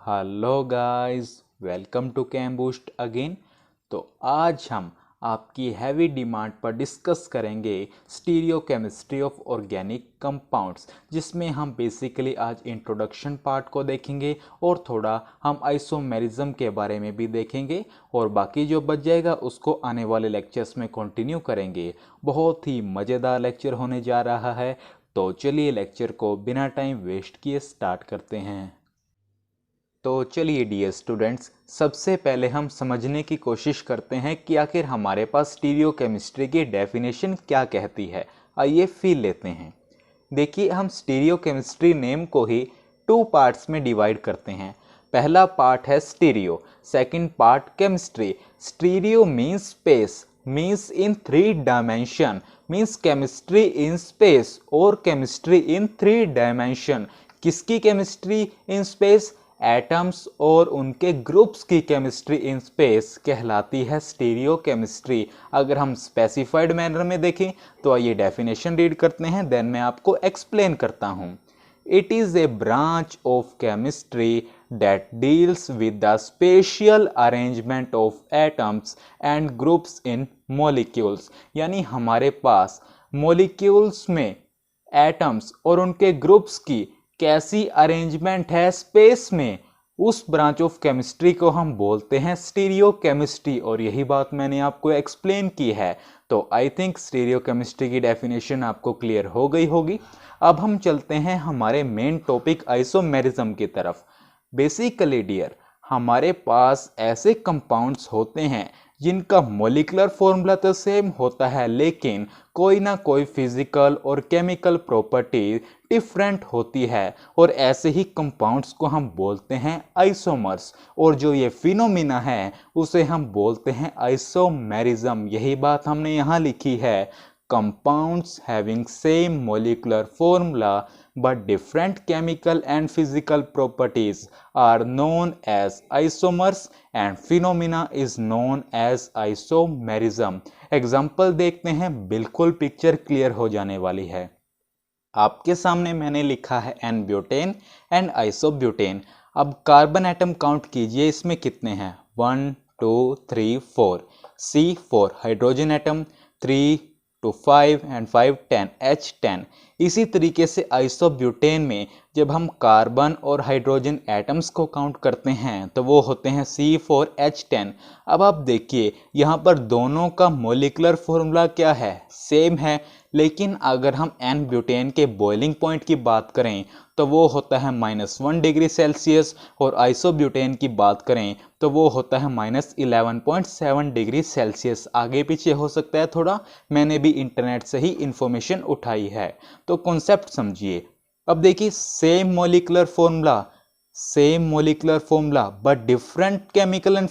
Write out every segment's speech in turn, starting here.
Hello guys, welcome to Cam Boost again. तो आज हम आपकी हैवी डिमांड पर डिस्कस करेंगे स्टीरियोकेमिस्ट्री ऑफ ऑर्गेनिक कंपाउंड्स, जिसमें हम बेसिकली आज इंट्रोडक्शन पार्ट को देखेंगे और थोड़ा हम आइसोमेरिज्म के बारे में भी देखेंगे और बाकी जो बच जाएगा उसको आने वाले लेक्चर्स में कंटिन्यू करेंगे। बहुत ही मज़ेदार लेक्चर होने जा रहा है, तो चलिए लेक्चर को बिना टाइम वेस्ट किए स्टार्ट करते हैं। तो चलिए डियर स्टूडेंट्स, सबसे पहले हम समझने की कोशिश करते हैं कि आखिर हमारे पास स्टीरियोकेमिस्ट्री की डेफिनेशन क्या कहती है। आइए फील लेते हैं। देखिए, हम स्टीरियोकेमिस्ट्री नेम को ही टू पार्ट्स में डिवाइड करते हैं। पहला पार्ट है stereo, second part chemistry. Stereo means space, means in 3 dimension, means chemistry in space और केमिस्ट्री इन 3 डायमेंशन। किसकी केमिस्ट्री इन स्पेस? एटम्स और उनके ग्रुप्स की केमिस्ट्री इन स्पेस कहलाती है स्टीरियो केमिस्ट्री। अगर हम स्पेसिफाइड मैनर में देखें तो आइए डेफिनेशन रीड करते हैं, देन मैं आपको एक्सप्लेन करता हूं। It is a branch of chemistry that deals with the spatial arrangement of atoms and groups in molecules। यानी हमारे पास मॉलिक्यूल्स में एटम्स और उनके ग्रुप्स की कैसी अरेंजमेंट है स्पेस में, उस ब्रांच ऑफ केमिस्ट्री को हम बोलते हैं स्टीरियो केमिस्ट्री। और यही बात मैंने आपको एक्सप्लेन की है। तो आई थिंक स्टीरियो केमिस्ट्री की डेफिनेशन आपको क्लियर हो गई होगी। अब हम चलते हैं हमारे मेन टॉपिक आइसोमेरिज्म की तरफ। बेसिकली डियर, हमारे पास ऐसे कंपाउंड्स होते हैं जिनका मॉलिक्यूलर फॉर्मूला तो सेम होता है, लेकिन कोई ना कोई फिजिकल और केमिकल प्रॉपर्टी डिफरेंट होती है, और ऐसे ही कंपाउंड्स को हम बोलते हैं आइसोमर्स। और जो ये फिनोमिना है उसे हम बोलते हैं आइसोमेरिज्म। यही बात हमने यहाँ लिखी है, compounds having same molecular formula but different chemical and physical properties are known as isomers and phenomena is known as isomerism। Example देखते हैं, बिल्कुल पिक्चर क्लियर हो जाने वाली है। आपके सामने मैंने लिखा है एन ब्यूटेन एंड आइसोब्यूटेन। अब कार्बन एटम काउंट कीजिए, इसमें कितने हैं? 1 2 3 4। C4 hydrogen atom 3 to 5 and 5 10 H10। इसी तरीके से आइसोब्यूटेन में जब हम कार्बन और हाइड्रोजन एटम्स को काउंट करते हैं तो वो होते हैं C4H10। अब आप देखिए, यहाँ पर दोनों का मॉलिक्यूलर फॉर्मूला क्या है? सेम है। लेकिन अगर हम एन ब्यूटेन के बॉइलिंग पॉइंट की बात करें तो वो होता है -1 डिग्री सेल्सियस, और आइसोब्यूटेन की बात करें तो वो होता है -11.7 डिग्री सेल्सियस। आगे पीछे हो सकता है थोड़ा, मैंने भी इंटरनेट से ही इंफॉर्मेशन उठाई है, तो कॉन्सेप्ट समझिए। अब देखिए, same molecular formula but different chemical and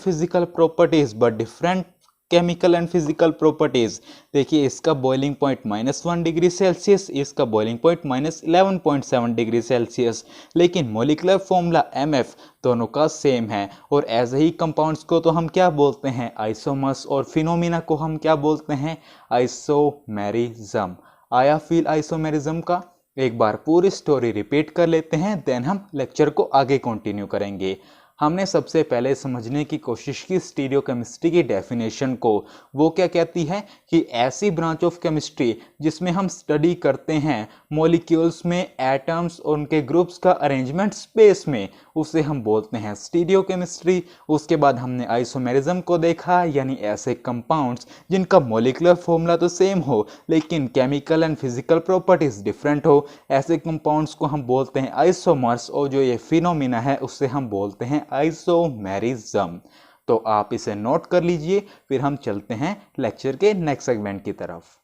physical properties. देखिए, इसका बॉइलिंग पॉइंट -1 डिग्री सेल्सियस, इसका बॉइलिंग पॉइंट -11.7 डिग्री सेल्सियस, लेकिन मॉलिक्यूलर फॉर्मूला MF दोनों का सेम है। और ऐसे ही कंपाउंड्स को तो हम क्या बोलते हैं? आइसोमर्स। और फिनोमिना को हम क्या बोलते हैं? आइसोमेरिज्म। आया फील आइसोमेरिज्म का? एक बार पूरी स्टोरी रिपीट कर लेते हैं, देन हम लेक्चर को आगे कंटिन्यू करेंगे। हमने सबसे पहले समझने की कोशिश की स्टीरियोकेमिस्ट्री की डेफिनेशन को। वो क्या कहती है कि ऐसी ब्रांच ऑफ केमिस्ट्री जिसमें हम स्टडी करते हैं मॉलिक्यूल्स में एटम्स और उनके ग्रुप्स का अरेंजमेंट स्पेस में, उसे हम बोलते हैं स्टीरियोकेमिस्ट्री। उसके बाद हमने आइसोमेरिज्म को देखा, यानी ऐसे कंपाउंड्स जिनका मॉलिक्यूलर फॉर्मूला तो सेम हो लेकिन chemical and physical properties different हो, ऐसे कंपाउंड्स को हम बोलते हैं आइसोमर्स। और जो ये फिनोमिना है उससे हम बोलते हैं आइसोमेरिज्म। तो आप इसे नोट कर लीजिए, फिर हम चलते हैं लेक्चर के नेक्स्ट सेगमेंट की तरफ।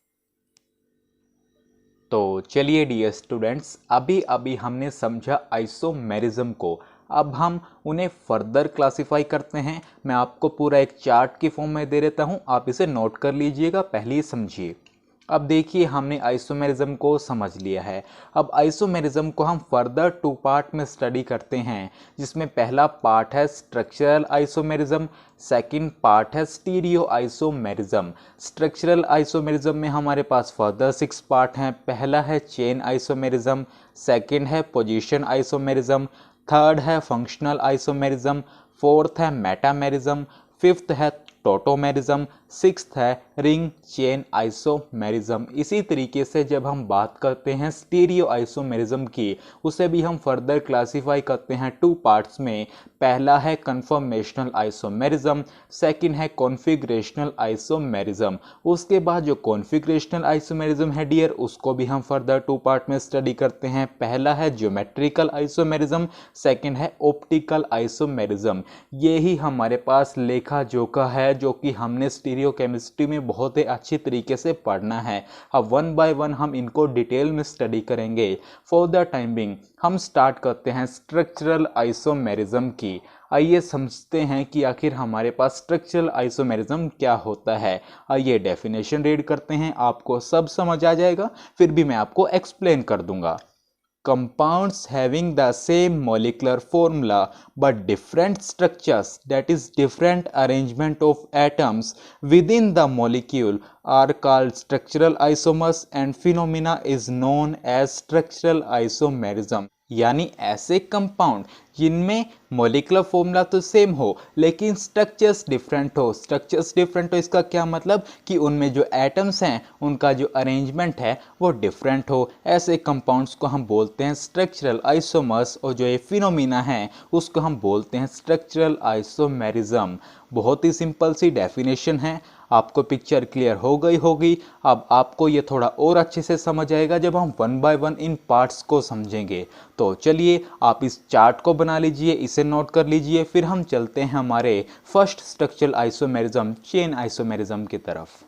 तो चलिए डियर स्टूडेंट्स, अभी हमने समझा आइसोमेरिज्म को। अब हम उन्हें फर्दर क्लासिफाई करते हैं। मैं आपको पूरा एक चार्ट की फॉर्म में दे देता हूं, आप इसे नोट कर लीजिएगा, पहले समझिए। अब देखिए, हमने आइसोमेरिज्म को समझ लिया है। अब आइसोमेरिज्म को हम फर्दर 2 पार्ट में स्टडी करते हैं, जिसमें पहला पार्ट है स्ट्रक्चरल आइसोमेरिज्म, सेकंड पार्ट है स्टीरियो आइसोमेरिज्म। स्ट्रक्चरल आइसोमेरिज्म में हमारे पास फर्दर 6 पार्ट हैं। पहला है चेन आइसोमेरिज्म, सेकंड है पोजीशन आइसोमेरिज्म, थर्ड है फंक्शनल आइसोमेरिज्म, फोर्थ है मेटामेरिज्म, फिफ्थ है टोटोमेरिज्म, सिक्स्थ है रिंग चेन आइसोमेरिज्म। इसी तरीके से जब हम बात करते हैं स्टीरियो आइसोमेरिज्म की, उसे भी हम फर्दर क्लासीफाई करते हैं टू पार्ट्स में। पहला है कन्फर्मेशनल आइसोमेरिज्म, सेकंड है कॉन्फ़िगरेशनल आइसोमेरिज्म। उसके बाद जो कॉन्फ़िगरेशनल आइसोमेरिज्म है डियर, उसको भी हम फर्दर टू पार्ट में स्टडी करते हैं। पहला है ज्योमेट्रिकल आइसोमेरिज्म, सेकंड है ऑप्टिकल आइसोमेरिज्म। ये ही हमारे पास लेखा जोखा है जो कि हमने स्टीरियो केमिस्ट्री में बहुत ही अच्छी तरीके से पढ़ना है। अब वन बाय वन हम इनको डिटेल में स्टडी करेंगे। फॉर द टाइम बिंग हम स्टार्ट करते हैं स्ट्रक्चरल आइसोमेरिज्म की। आइए समझते हैं कि आखिर हमारे पास स्ट्रक्चरल आइसोमेरिज्म क्या होता है। आइए डेफिनेशन रीड करते हैं, आपको सब समझ आ जाएगा, फिर भी मैं आपको एक्सप्लेन कर दूंगा। Compounds having the same molecular formula but different structures, that is different arrangement of atoms within the molecule, are called structural isomers and phenomena is known as structural isomerism। यानी ऐसे कंपाउंड जिनमें molecular formula तो same हो लेकिन structures different हो। Structures different हो इसका क्या मतलब कि उनमें जो एटम्स हैं उनका जो अरेंजमेंट है वो डिफरेंट हो। ऐसे कंपाउंड्स को हम बोलते हैं स्ट्रक्चरल आइसोमर्स, और जो ये फिनोमिना है उसको हम बोलते हैं स्ट्रक्चरल आइसोमेरिज्म। बहुत ही सिंपल सी डेफिनेशन है, आपको पिक्चर क्लियर हो गई होगी। अब आपको ये थोड़ा और अच्छे से समझ आएगा जब हम one by one in parts को समझेंगे। तो चलिए आप इस चार्ट को बना लीजिए, इसे नोट कर लीजिए, फिर हम चलते हैं हमारे first structural isomerism chain isomerism की तरफ।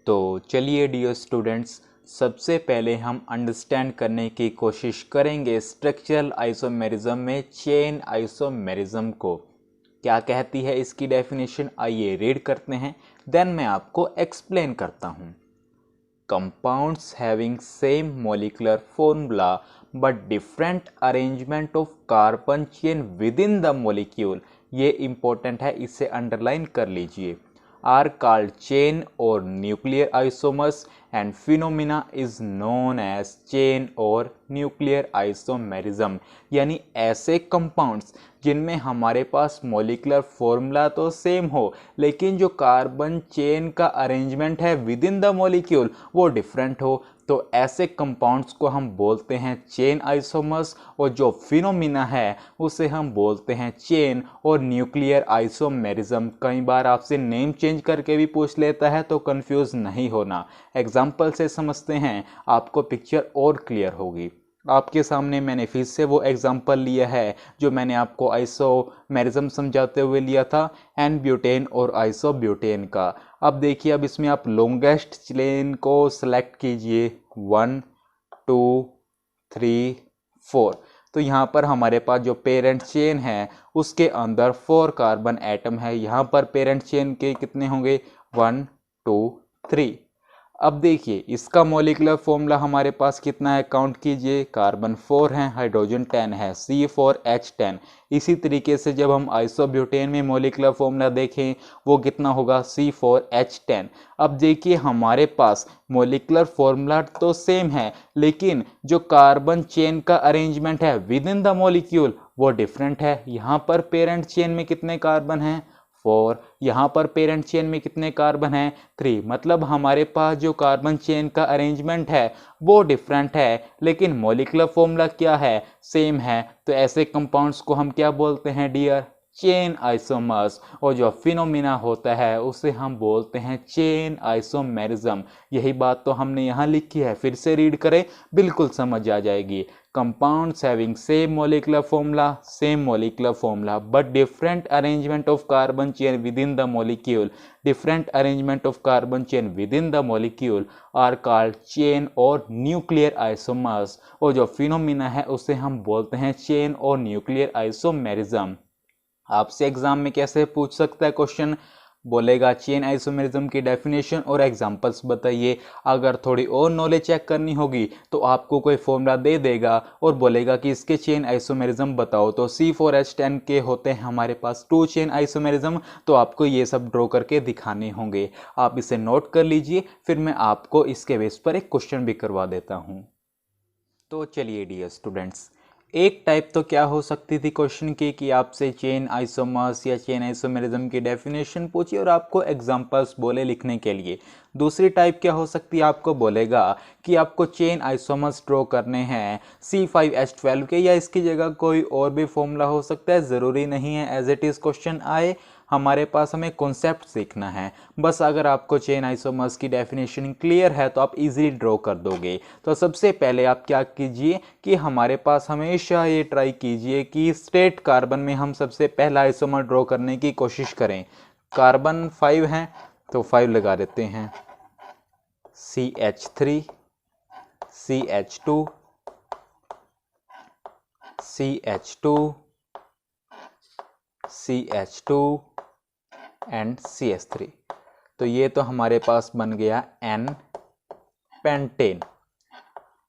तो चलिए डियर स्टूडेंट्स, सबसे पहले हम अंडरस्टैंड करने की कोशिश करेंगे स्ट्रक्चरल आइसोमेरिज्म में चेन आइसोमेरिज्म को। क्या कहती है इसकी डेफिनेशन, आइए रीड करते हैं, देन मैं आपको एक्सप्लेन करता हूँ। Compounds having same molecular formula but different arrangement of carbon chain within the molecule, ये इंपॉर्टेंट है, इसे अंडरलाइन कर लीजिए, are called chain or nuclear isomers and phenomena is known as chain or nuclear isomerism। यानी ऐसे compounds जिनमें हमारे पास molecular formula तो सेम हो लेकिन जो कार्बन चेन का अरेंजमेंट है विद इन द मॉलिक्यूल वो डिफरेंट हो, तो ऐसे कंपाउंड्स को हम बोलते हैं चेन आइसोमर्स, और जो फिनोमिना है उसे हम बोलते हैं चेन और न्यूक्लियर आइसोमेरिज्म। कई बार आपसे नेम चेंज करके भी पूछ लेता है तो कंफ्यूज नहीं होना, एग्जाम्पल से समझते हैं, आपको पिक्चर और क्लियर होगी। आपके सामने मैंने फिर से वो एग्जाम्पल लिया है जो मैंने आपको आइसोमेरिज्म समझाते हुए लिया था एन ब्यूटेन और आइसोब्यूटेन का। अब देखिए, अब इसमें आप लॉन्गेस्ट चेन को सेलेक्ट कीजिए, 1 2 3 4। तो यहाँ पर हमारे पास जो पेरेंट चेन है उसके अंदर 4 कार्बन एटम है। यहाँ पर पेरेंट चेन के कितने होंगे, 1 2 3। अब देखिए इसका मॉलिकुलर फॉर्मूला हमारे पास कितना है, काउंट कीजिए, कार्बन 4 है, हाइड्रोजन 10 है, C4H10। इसी तरीके से जब हम आइसोब्यूटेन में मॉलिकुलर फॉर्मूला देखें वो कितना होगा, C4H10। अब देखिए हमारे पास मॉलिकुलर फॉर्मूला तो सेम है लेकिन जो कार्बन चेन का अरेंजमेंट है विद इन द मॉलिक्यूल वो डिफरेंट है। यहाँ पर पेरेंट चेन में कितने कार्बन हैं, 4, यहाँ पर पेरेंट चेन में कितने कार्बन हैं, 3। मतलब हमारे पास जो कार्बन चेन का अरेंजमेंट है वो डिफरेंट है लेकिन मॉलिकुलर फॉर्मूला क्या है, सेम है। तो ऐसे कंपाउंड्स को हम क्या बोलते हैं डियर, चेन आइसोमर्स, और जो फिनोमिना होता है उसे हम बोलते हैं चेन आइसोमेरिज्म। यही बात तो हमने यहाँ लिखी है, फिर से रीड करें, बिल्कुल समझ आ जाएगी। Compounds having same molecular formula but different arrangement of carbon chain within the molecule, different arrangement of carbon chain within the molecule are called chain और न्यूक्लियर आइसोमर्स, और जो फिनोमिना है उसे हम बोलते हैं चेन और nuclear isomerism. आपसे एग्जाम में कैसे पूछ सकता है क्वेश्चन, बोलेगा चेन आइसोमेरिज्म की डेफिनेशन और एग्जांपल्स बताइए। अगर थोड़ी और नॉलेज चेक करनी होगी तो आपको कोई फॉर्मूला दे देगा और बोलेगा कि इसके चेन आइसोमेरिज्म बताओ, तो C4H10 के होते हैं हमारे पास 2 चेन आइसोमेरिज्म, तो आपको ये सब ड्रॉ करके दिखाने होंगे। आप इसे नोट कर लीजिए, फिर मैं आपको इसके बेस पर एक क्वेश्चन भी करवा देता हूँ। तो चलिए डियर स्टूडेंट्स, एक टाइप तो क्या हो सकती थी क्वेश्चन की कि आपसे चेन आइसोमर्स या चेन आइसोमेरिज्म की डेफिनेशन पूछी और आपको एग्जांपल्स बोले लिखने के लिए। दूसरी टाइप क्या हो सकती है, आपको बोलेगा कि आपको चेन आइसोमर्स ड्रॉ करने हैं C5H12 के, या इसकी जगह कोई और भी फॉर्मूला हो सकता है, ज़रूरी नहीं है एज इट इज़ क्वेश्चन आए। हमारे पास हमें कॉन्सेप्ट सीखना है बस। अगर आपको चेन आइसोमर्स की डेफिनेशन क्लियर है तो आप इजीली ड्रॉ कर दोगे। तो सबसे पहले आप क्या कीजिए कि हमारे पास हमेशा ये ट्राई कीजिए कि स्ट्रेट कार्बन में हम सबसे पहला आइसोमर ड्रॉ करने की कोशिश करें। कार्बन 5 हैं तो 5 लगा देते हैं, CH3, CH2, CH2, CH2 and CH3। तो ये तो हमारे पास बन गया N पेंटेन।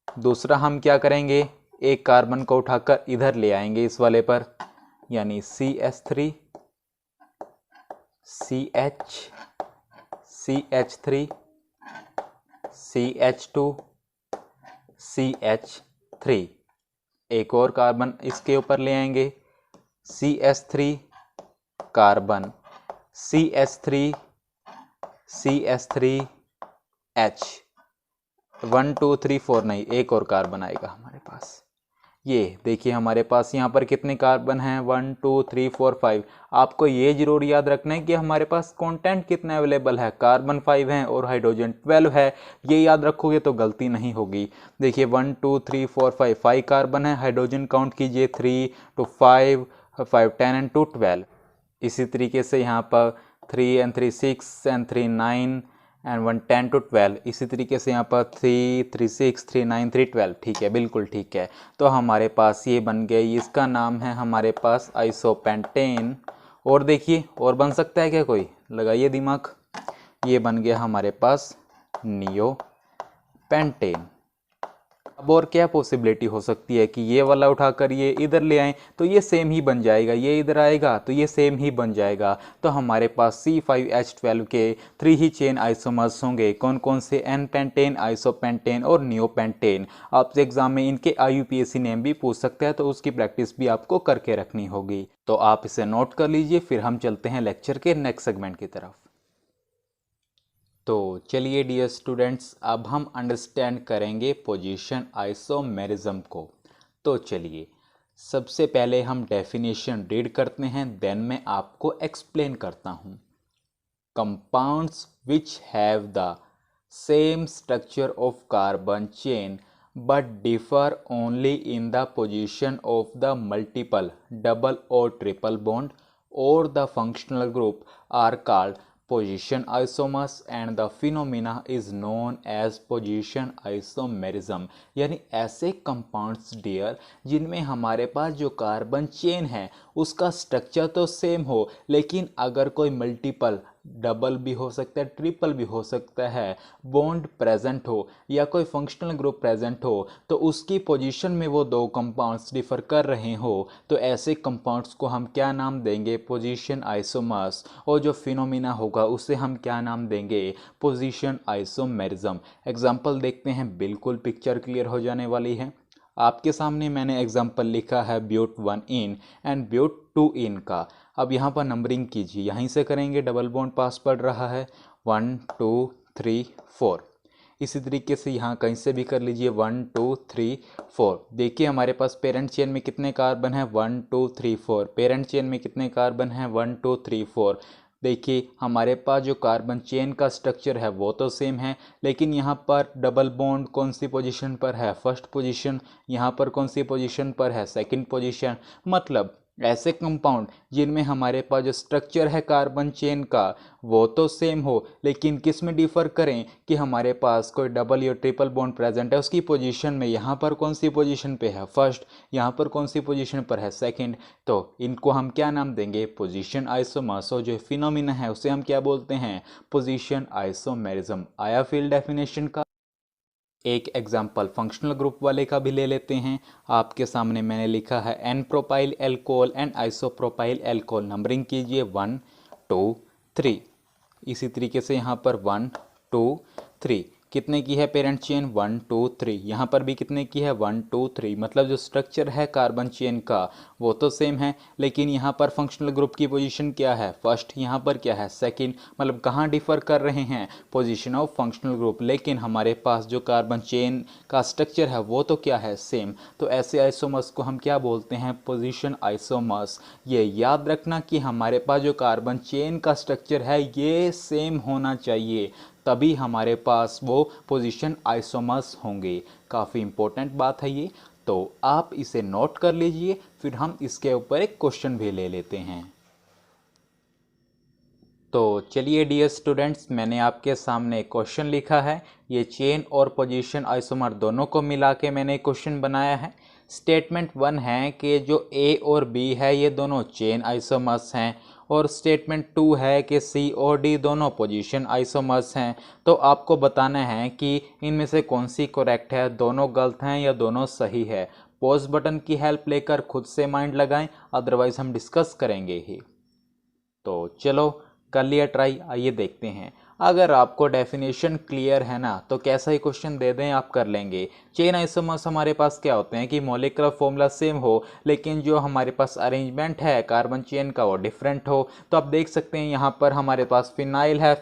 दूसरा हम क्या करेंगे, एक कार्बन को उठाकर इधर ले आएंगे इस वाले पर, यानी CH3, CH, CH3, CH2, CH3। एक और कार्बन इसके ऊपर ले आएंगे, CH3 carbon, CH3, CH3 H, 1 2 3 4 नहीं, एक और कार्बन आएगा हमारे पास। ये देखिए हमारे पास यहाँ पर कितने कार्बन हैं, 1 2 3 4 5। आपको ये जरूर याद रखना है कि हमारे पास कंटेंट कितने अवेलेबल है, कार्बन 5 हैं और हाइड्रोजन 12 है। ये याद रखोगे तो गलती नहीं होगी। देखिए 1 2 3 4 5, 5 कार्बन है, हाइड्रोजन काउंट कीजिए 3 to 5, 5 10 and 2 12। इसी तरीके से यहाँ पर 3 and 3 6 and 3 9 एंड 1 10 to 12। इसी तरीके से यहाँ पर 3 3 6 3 9 3 12। ठीक है, बिल्कुल ठीक है। तो हमारे पास ये बन गया, इसका नाम है हमारे पास आइसोपेंटेन। और देखिए और बन सकता है क्या कोई, लगाइए दिमाग। ये बन गया हमारे पास नियोपेंटेन। अब और क्या पॉसिबिलिटी हो सकती है कि ये वाला उठाकर ये इधर ले आएं तो ये सेम ही बन जाएगा, ये इधर आएगा तो ये सेम ही बन जाएगा। तो हमारे पास C5H12 के 3 ही चेन आइसोमर्स होंगे। कौन कौन से, एन पेंटेन, आइसोपेंटेन और नियोपेंटेन। आपसे एग्जाम में इनके IUPAC नेम भी पूछ सकते हैं, तो उसकी प्रैक्टिस भी आपको करके रखनी होगी। तो आप इसे नोट कर लीजिए, फिर हम चलते हैं लेक्चर के नेक्स्ट सेगमेंट की तरफ। तो चलिए डियर स्टूडेंट्स, अब हम अंडरस्टैंड करेंगे पोजीशन आइसोमेरिज्म को। तो चलिए सबसे पहले हम डेफिनेशन रीड करते हैं, देन मैं आपको एक्सप्लेन करता हूँ। Compounds which have the same structure of carbon chain but differ only in the position of the multiple double or triple bond or the functional group are called position isomers and the phenomena is known as position isomerism। यानी ऐसे compounds dear जिनमें हमारे पास जो carbon chain है उसका structure तो same हो, लेकिन अगर कोई मल्टीपल, डबल भी हो सकता है, ट्रिपल भी हो सकता है, बॉन्ड प्रेजेंट हो या कोई फंक्शनल ग्रुप प्रेजेंट हो, तो उसकी पोजीशन में वो दो कंपाउंड्स डिफर कर रहे हो, तो ऐसे कंपाउंड्स को हम क्या नाम देंगे, पोजीशन आइसोमर्स। और जो फिनोमिना होगा उसे हम क्या नाम देंगे, पोजीशन आइसोमेरिज्म। एग्जाम्पल देखते हैं, बिल्कुल पिक्चर क्लियर हो जाने वाली है। आपके सामने मैंने एग्जाम्पल लिखा है ब्यूट 1 इन एंड ब्यूट 2 इन का। अब यहाँ पर नंबरिंग कीजिए, यहीं से करेंगे, डबल बॉन्ड पास पड़ रहा है 1 2 3 4। इसी तरीके से यहाँ कहीं से भी कर लीजिए 1 2 3 4। देखिए हमारे पास पेरेंट चेन में कितने कार्बन है, 1 2 3 4। पेरेंट चेन में कितने कार्बन है, 1 2 3 4। देखिए हमारे पास जो कार्बन चेन का स्ट्रक्चर है वो तो सेम है, लेकिन यहाँ पर डबल बॉन्ड कौन सी पोजीशन पर है, फर्स्ट पोजीशन। यहाँ पर कौन सी पोजीशन पर है, सेकंड पोजीशन। मतलब ऐसे कंपाउंड जिनमें हमारे पास जो स्ट्रक्चर है कार्बन चेन का वो तो सेम हो, लेकिन किस में डिफर करें कि हमारे पास कोई डबल या ट्रिपल बॉन्ड प्रेजेंट है, उसकी पोजीशन में यहाँ पर कौन सी पोजीशन पे है, फर्स्ट, यहाँ पर कौन सी पोजीशन पर है, सेकंड। तो इनको हम क्या नाम देंगे, पोजीशन आइसोमर्स। और जो फिनोमिना है उसे हम क्या बोलते हैं, पोजीशन आइसोमेरिज्म। आया फील्ड डेफिनेशन का। एक एग्जाम्पल फंक्शनल ग्रुप वाले का भी ले लेते हैं। आपके सामने मैंने लिखा है n propyl alcohol and isopropyl alcohol. Numbering कीजिए 1 2 3। इसी तरीके से यहाँ पर 1 2 3। कितने की है पेरेंट चेन 1 2 3, यहाँ पर भी कितने की है 1 2 3, मतलब जो स्ट्रक्चर है कार्बन चेन का वो तो सेम है, लेकिन यहाँ पर फंक्शनल ग्रुप की पोजीशन क्या है फर्स्ट, यहाँ पर क्या है सेकंड, मतलब कहाँ डिफर कर रहे हैं पोजीशन ऑफ फंक्शनल ग्रुप, लेकिन हमारे पास जो कार्बन चेन का स्ट्रक्चर है वो तो क्या है सेम। तो ऐसे आइसोमर्स को हम क्या बोलते हैं पोजीशन आइसोमर्स। ये याद रखना कि हमारे पास जो कार्बन चेन का स्ट्रक्चर है ये सेम होना चाहिए, तभी हमारे पास वो पोजीशन आइसोमर्स होंगे। काफ़ी इंपॉर्टेंट बात है ये, तो आप इसे नोट कर लीजिए, फिर हम इसके ऊपर एक क्वेश्चन भी ले लेते हैं। तो चलिए डियर स्टूडेंट्स, मैंने आपके सामने क्वेश्चन लिखा है, ये चेन और पोजीशन आइसोमर दोनों को मिला के मैंने क्वेश्चन बनाया है। स्टेटमेंट 1 है कि जो ए और बी है ये दोनों चेन आइसोमर्स हैं, और स्टेटमेंट 2 है कि सी और डी दोनों पोजीशन आइसोमर्स हैं। तो आपको बताना है कि इनमें से कौन सी करेक्ट है, दोनों गलत हैं या दोनों सही है। पॉज बटन की हेल्प लेकर खुद से माइंड लगाएं, अदरवाइज हम डिस्कस करेंगे ही। तो चलो कर लिया ट्राई, आइए देखते हैं। अगर आपको डेफिनेशन क्लियर है ना तो कैसा ही क्वेश्चन दे दें आप कर लेंगे। चेन आइसोमर्स हमारे पास क्या होते हैं कि मॉलिक्यूलर फॉर्मूला सेम हो लेकिन जो हमारे पास अरेंजमेंट है कार्बन चेन का वो डिफरेंट हो। तो आप देख सकते हैं यहाँ पर हमारे पास फिनाइल है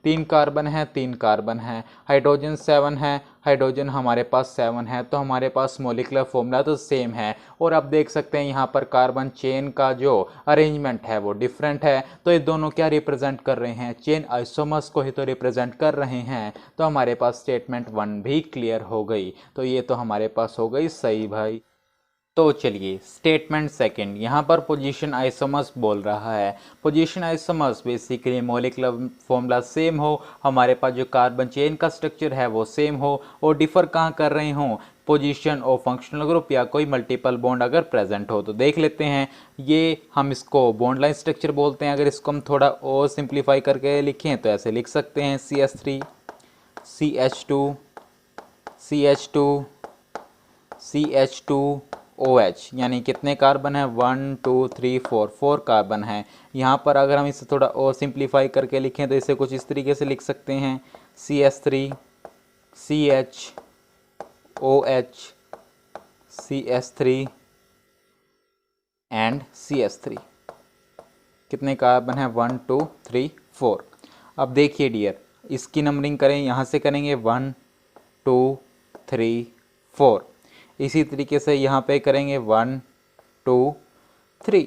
3 कार्बन है 3 कार्बन है, हाइड्रोजन 7 है, हाइड्रोजन हमारे पास 7 है, तो हमारे पास मॉलिक्यूलर फॉर्मूला तो सेम है। और आप देख सकते हैं यहाँ पर कार्बन चेन का जो अरेंजमेंट है वो डिफरेंट है। तो ये दोनों क्या रिप्रेजेंट कर रहे हैं, चेन आइसोमर्स को ही तो रिप्रेजेंट कर रहे हैं। तो हमारे पास स्टेटमेंट 1 भी क्लियर हो गई, तो ये तो हमारे पास हो गई सही भाई। तो चलिए स्टेटमेंट सेकंड, यहाँ पर पोजीशन आइसोमर्स बोल रहा है। Position isomers basically molecular formula same हो, हमारे पास जो कार्बन चेन का स्ट्रक्चर है वो सेम हो, और डिफर कहाँ कर रहे हों पोजीशन और फंक्शनल ग्रुप या कोई मल्टीपल बॉन्ड अगर प्रेजेंट हो। तो देख लेते हैं, ये हम इसको बॉन्ड लाइन स्ट्रक्चर बोलते हैं। अगर इसको हम थोड़ा और सिंप्लीफाई करके लिखें तो ऐसे लिख सकते हैं CH3 CH2 CH2 CH2 OH, यानी कितने कार्बन है 1 2 3 4 4 कार्बन है। यहाँ पर अगर हम इसे थोड़ा और सिंप्लीफाई करके लिखें तो इसे कुछ इस तरीके से लिख सकते हैं CH3 CH OH CH3 and CH3। कितने कार्बन है 1 2 3 4। अब देखिए डियर, इसकी नंबरिंग करें, यहाँ से करेंगे 1 2 3 4, इसी तरीके से यहाँ पे करेंगे 1 2 3।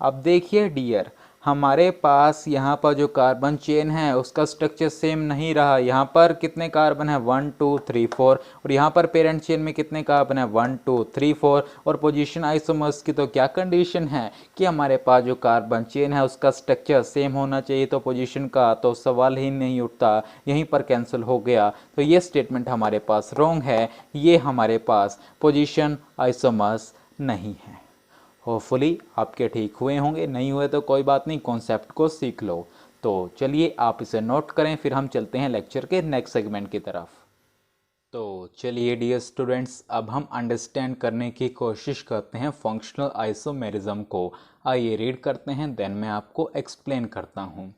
अब देखिए डियर, हमारे पास यहाँ पर जो कार्बन चेन है उसका स्ट्रक्चर सेम नहीं रहा। यहाँ पर कितने कार्बन है 1 2 3 4, और यहाँ पर पेरेंट चेन में कितने कार्बन है 1 2 3 4। और पोजीशन आइसोमर्स की तो क्या कंडीशन है कि हमारे पास जो कार्बन चेन है उसका स्ट्रक्चर सेम होना चाहिए, तो पोजीशन का तो सवाल ही नहीं उठता, यहीं पर कैंसिल हो गया। तो ये स्टेटमेंट हमारे पास रॉन्ग है, ये हमारे पास पोजीशन आइसोमर्स नहीं है। होपफुली आपके ठीक हुए होंगे, नहीं हुए तो कोई बात नहीं, कॉन्सेप्ट को सीख लो। तो चलिए आप इसे नोट करें, फिर हम चलते हैं लेक्चर के नेक्स्ट सेगमेंट की तरफ। तो चलिए डियर स्टूडेंट्स, अब हम अंडरस्टैंड करने की कोशिश करते हैं फंक्शनल आइसोमेरिज्म को। आइए रीड करते हैं, देन मैं आपको एक्सप्लेन करता हूँ।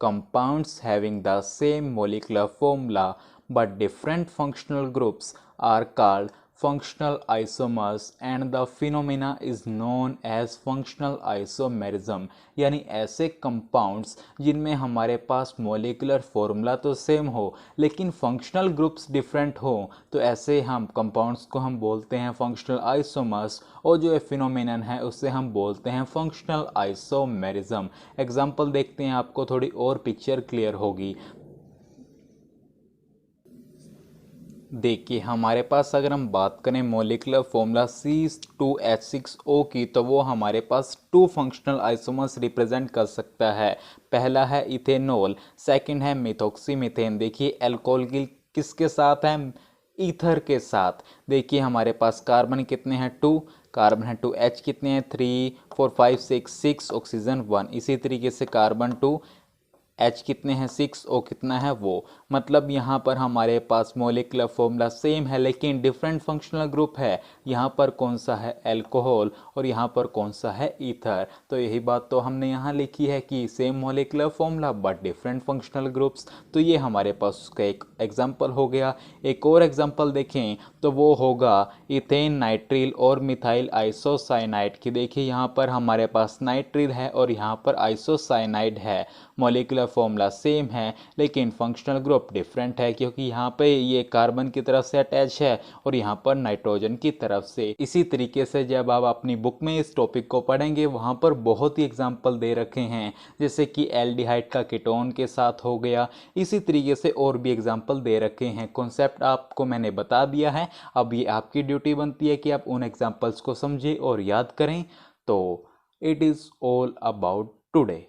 Compounds having the same molecular formula but different functional groups are called functional isomers and the phenomena is known as functional isomerism। यानी ऐसे कंपाउंड्स जिनमें हमारे पास मोलिकुलर फॉर्मूला तो सेम हो लेकिन फंक्शनल ग्रुप्स डिफरेंट हो, तो ऐसे हम कंपाउंड्स को हम बोलते हैं फंक्शनल आइसोमर्स, और जो फिनोमेनन है उससे हम बोलते हैं फंक्शनल आइसोमेरिज्म। एग्जांपल देखते हैं, आपको थोड़ी और पिक्चर क्लियर होगी। देखिए हमारे पास अगर हम बात करें मोलिकुलर फॉर्मूला C2H6O की, तो वो हमारे पास 2 फंक्शनल आइसोमर्स रिप्रेजेंट कर सकता है। पहला है इथेनॉल, सेकंड है मिथोक्सीमीथेन। देखिए एल्कोहल किसके साथ है, ईथर के साथ। देखिए हमारे पास कार्बन कितने हैं 2, कार्बन है 2, H कितने हैं 3 4 5 6 6, ऑक्सीजन 1। इसी तरीके से कार्बन 2 H कितने हैं 6, O कितना है वो। मतलब यहाँ पर हमारे पास मॉलिक्यूलर फॉर्मूला सेम है लेकिन डिफरेंट फंक्शनल ग्रुप है। यहाँ पर कौन सा है अल्कोहल और यहाँ पर कौन सा है ईथर। तो यही बात तो हमने यहाँ लिखी है कि same molecular formula but different functional groups. तो ये हमारे पास उसका एक एग्जाम्पल हो गया। एक और एग्जाम्पल देखें तो वो होगा इथेन नाइट्रिल और मिथाइल आइसोसाइनाइड की। देखिए यहाँ पर हमारे पास नाइट्रिल है और यहाँ पर आइसोसाइनाइड है। मॉलिक्यूलर फॉर्मूला सेम है लेकिन फंक्शनल ग्रुप डिफरेंट है क्योंकि यहाँ पे ये कार्बन की तरफ से अटैच है और यहाँ पर नाइट्रोजन की तरफ से। इसी तरीके से जब आप अपनी बुक में इस टॉपिक को पढ़ेंगे वहाँ पर बहुत ही एग्जाम्पल दे रखे हैं, जैसे कि एल्डिहाइड का कीटोन के साथ हो गया। इसी तरीके से और भी एग्जाम्पल दे रखे हैं। कॉन्सेप्ट आपको मैंने बता दिया है, अब ये आपकी ड्यूटी बनती है कि आप उन एग्जाम्पल्स को समझें और याद करें। तो it is all about today.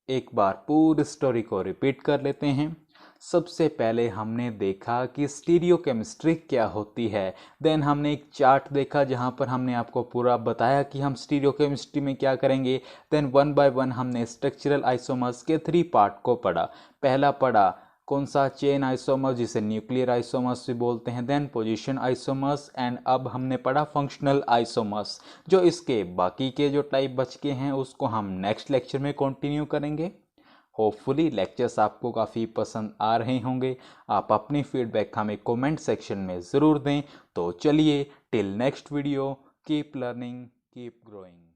एक बार पूरी स्टोरी को रिपीट कर लेते हैं। सबसे पहले हमने देखा कि स्टीरियोकेमिस्ट्री क्या होती है। देन हमने एक चार्ट देखा जहां पर हमने आपको पूरा बताया कि हम स्टीरियोकेमिस्ट्री में क्या करेंगे। देन वन बाय वन हमने स्ट्रक्चरल आइसोमर्स के 3 पार्ट को पढ़ा। पहला पढ़ा कौन सा चेन आइसोमर्स जिसे न्यूक्लियर आइसोमर्स भी बोलते हैं। देन पोजीशन आइसोमर्स एंड अब हमने पढ़ा फंक्शनल आइसोमर्स। जो इसके बाकी के जो टाइप बच के हैं उसको हम नेक्स्ट लेक्चर में कंटिन्यू करेंगे। होपफुली लेक्चर्स आपको काफ़ी पसंद आ रहे होंगे। आप अपनी फीडबैक हमें कमेंट सेक्शन में ज़रूर दें। तो चलिए till next video keep learning keep growing.